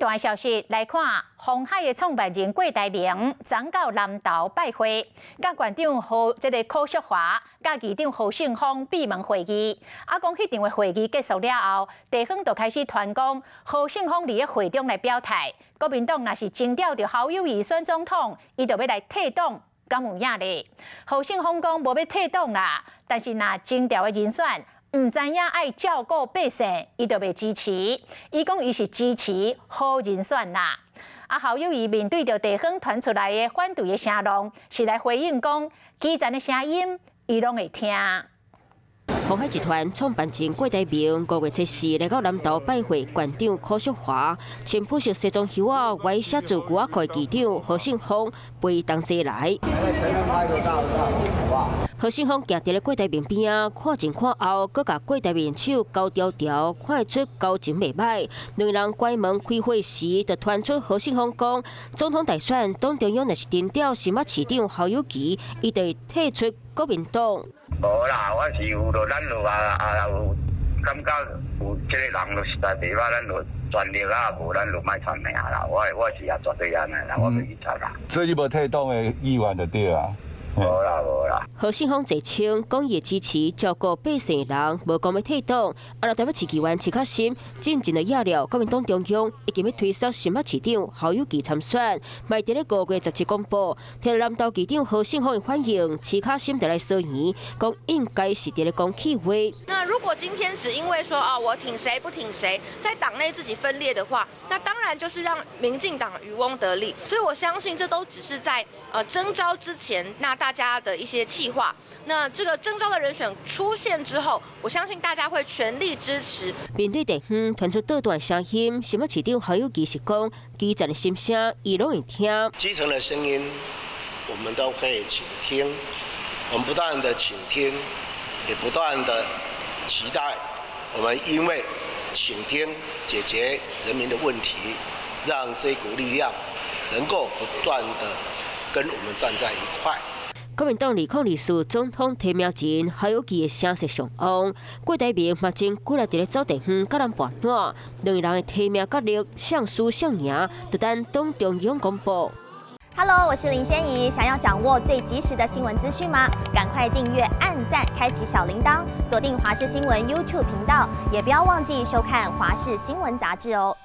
段消息来看，鸿海的创办人郭台铭昨到南投拜会，甲县长柯淑华、甲议长侯信峰闭门会议。讲迄场的会议结束了后，地方就开始传讲侯信峰伫会中来表态，国民党若是征调着侯友宜选总统，伊就要来退党，敢有影咧？侯信峰讲无要退党啦，但是若征调的人选。 唔知影爱照顾百姓，伊就袂支持。伊讲伊是支持好人选啦。侯友宜面对着地方传出来的反对的声浪，是来回应讲基层的声音，伊拢会听。 鸿海集团创办人郭台铭5月7日来到南投拜会县长柯淑华，穿朴实西装袖啊，歪写字句啊，会议长何信峰陪同齐来。何信峰行伫咧郭台铭边啊，看前看后，佮甲郭台铭手交条条，看会出交情袂歹。两人关门开会时，就传出何信峰讲，总统大选党中央若是征调新北市长侯友宜，伊就会退出国民党。 无啦，我是有着咱有有感觉有这个人就实在袂歹，咱就全力啊，无咱就卖参命啦。我是也绝对安尼啦，我袂去插啦。所以你无退党的意愿就对啊。 无啦无啦。何信峰侪称讲伊支持照顾百姓的人，无讲要退党。台北市议员陈克心进前就压了国民党中央已经要推选新北市长侯友宜参选，卖伫咧5月17公布。听南投议长何信峰的反应，陈克心就来说言，讲应该是伫咧讲气话。那如果今天只因为说我挺谁不挺谁，在党内自己分裂的话，那当然就是让民进党渔翁得利。所以我相信这都只是在征召之前那大家的一些企划，那这个征召的人选出现之后，我相信大家会全力支持。面对地方传出多段声音，新北市长侯友宜是讲基层的心声，伊拢会听。基层的声音，我们都会倾听，我们不断的倾听，也不断的期待，我们因为倾听解决人民的问题，让这股力量能够不断的跟我们站在一块。 国民党2024总统提名人侯友宜的声势上旺，郭台铭嘛正过来伫咧走地方，甲人盘烂，两人的提名角力像输像赢，就等党中央公布。Hello， 我是林仙怡，想要掌握最及时的新闻资讯吗？赶快订阅、按赞、开启小铃铛，锁定华视新闻 YouTube 频道，也不要忘记收看华视新闻杂志哦。